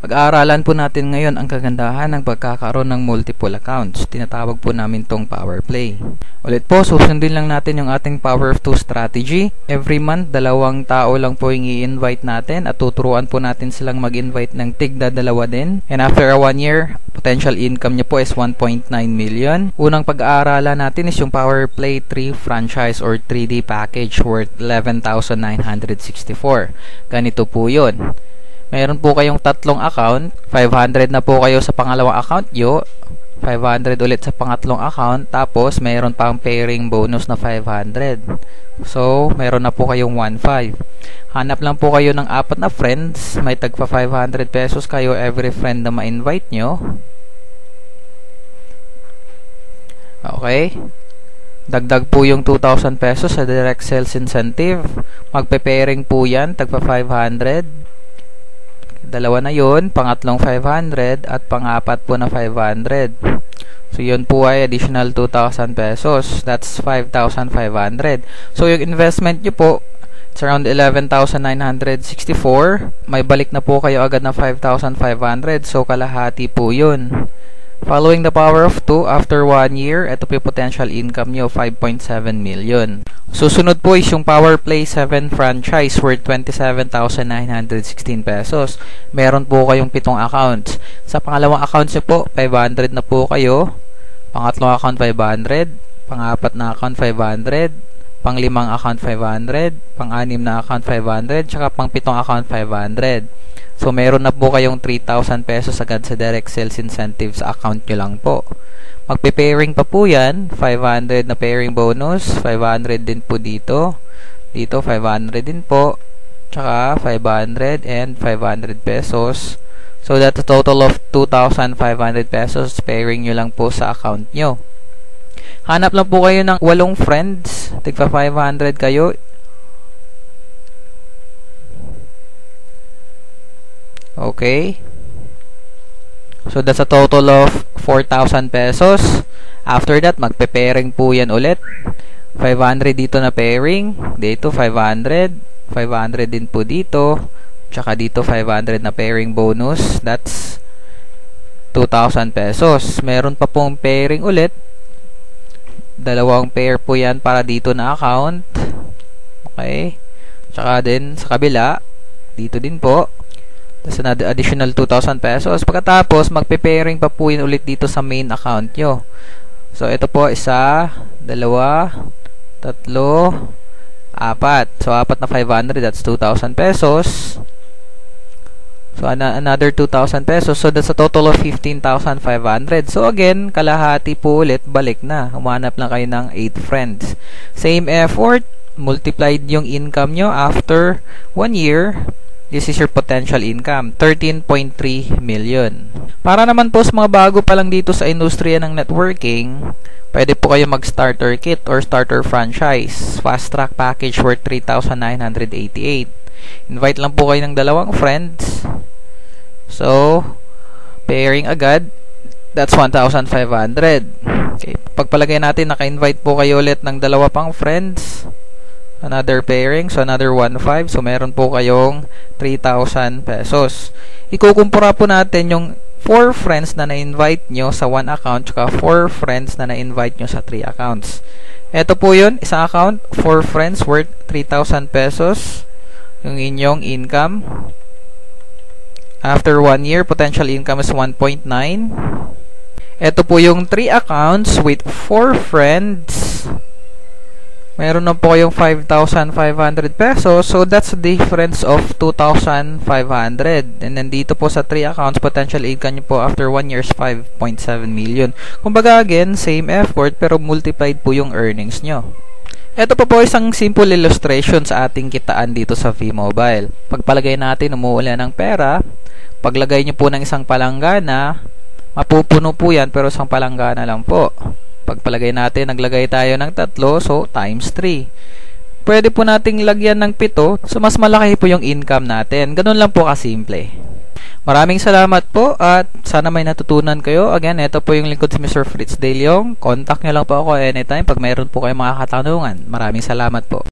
Pag-aaralan po natin ngayon ang kagandahan ng pagkakaroon ng multiple accounts. Tinatawag po namin tong power play. Ulit po, susundin lang natin yung ating power of 2 strategy. Every month, 2 tao lang po yung i-invite natin at tuturuan po natin silang mag-invite ng tigda 2 din. And after 1 year, potential income nyo po is 1.9 million. Unang pag-aaralan natin is yung power play 3 franchise or 3D package worth 11,964. Ganito po yun. Meron po kayong 3 account, 500 na po kayo sa pangalawang account nyo, 500 ulit sa pangatlong account, tapos meron pang pairing bonus na 500. So, meron na po kayong 1.5. Hanap lang po kayo ng 4 na friends, may tagpa 500 pesos kayo every friend na ma-invite nyo. Okay. Dagdag po yung 2,000 pesos sa direct sales incentive. Magpe-pairing po yan, tagpa 500. Dalawa na yun, pangatlong 500 at pang-apat po na 500. So yun po ay additional 2,000 pesos. That's 5,500. So yung investment nyo po, it's around 11,964. May balik na po kayo agad na 5,500. So kalahati po yun. Following the power of 2, after 1 year, ito po yung potential income nyo, 5.7 million. Susunod po is yung Power Play 7 franchise worth 27,916 pesos. Meron po kayong 7 accounts. Sa pangalawang account nyo po, 500 na po kayo. Pangatlong account, 500. Pang-apat na account, 500. Pang-limang account, 500. Pang-anim na account, 500. Tsaka pang-pitong account, 500. So, meron na po kayong 3,000 pesos agad sa direct sales incentives sa account nyo lang po. Magpe-pairing pa po yan. 500 na pairing bonus. 500 din po dito. Dito, 500 din po. Tsaka, 500 and 500 pesos. So, that's a total of 2,500 pesos. Pairing nyo lang po sa account nyo. Hanap lang po kayo ng 8 friends. Tigpa 500 kayo. Okay. So, that's a total of 4,000 pesos. After that, magpe-pairing po yan ulit. 500 dito na pairing. Dito, 500. 500 din po dito. Tsaka dito, 500 na pairing bonus. That's 2,000 pesos. Meron pa pong pairing ulit. 2 pair po yan para dito na account. Okay. Tsaka din sa kabila. Dito din po. Tapos another additional 2,000 pesos. Pagkatapos, magpe-pairing pa po yun ulit dito sa main account nyo. So, ito po, 1, 2, 3, 4. So, 4 na 500, that's 2,000 pesos. So, another 2,000 pesos. So, that's a total of 15,500. So, again, kalahati po ulit, balik na. Humanap lang kayo ng 8 friends. Same effort, multiplied yung income nyo after 1 year. This is your potential income, 13.3 million. Para naman po sa mga bago pa lang dito sa industriya ng networking, pwede po kayo mag-starter kit or starter franchise. Fast track package worth 3,988. Invite lang po kayo ng 2 friends. So, pairing agad, that's 1,500. Okay, pagpalagay natin, naka-invite po kayo ulit ng 2 pang friends. Another pairing, so another 1.5. So, meron po kayong 3,000 pesos. Ikukumpara po natin yung 4 friends na na-invite nyo sa 1 account tsaka 4 friends na na-invite nyo sa 3 accounts. Ito po yun, isang account, 4 friends worth 3,000 pesos yung inyong income. After 1 year, potential income is 1.9. Ito po yung 3 accounts with 4 friends. Meron na po kayong 5,500 pesos. So, that's a difference of 2,500. And then, dito po sa 3 accounts, potential income nyo po after 1 year is 5.7 million. Kumbaga, again, same effort, pero multiplied po yung earnings nyo. Ito po isang simple illustration sa ating kitaan dito sa V-Mobile. Pagpalagay natin, umuulan ng pera. Paglagay nyo po ng isang palanggana, mapupuno po yan, pero isang palanggana lang po. Pagpalagay natin, naglagay tayo ng 3, so times 3. Pwede po nating lagyan ng 7, so mas malaki po yung income natin. Ganun lang po kasimple. Maraming salamat po at sana may natutunan kayo. Again, ito po yung lingkod si Mr. Fritz De Leong. Contact nyo lang po ako anytime pag mayroon po kayong mga katanungan. Maraming salamat po.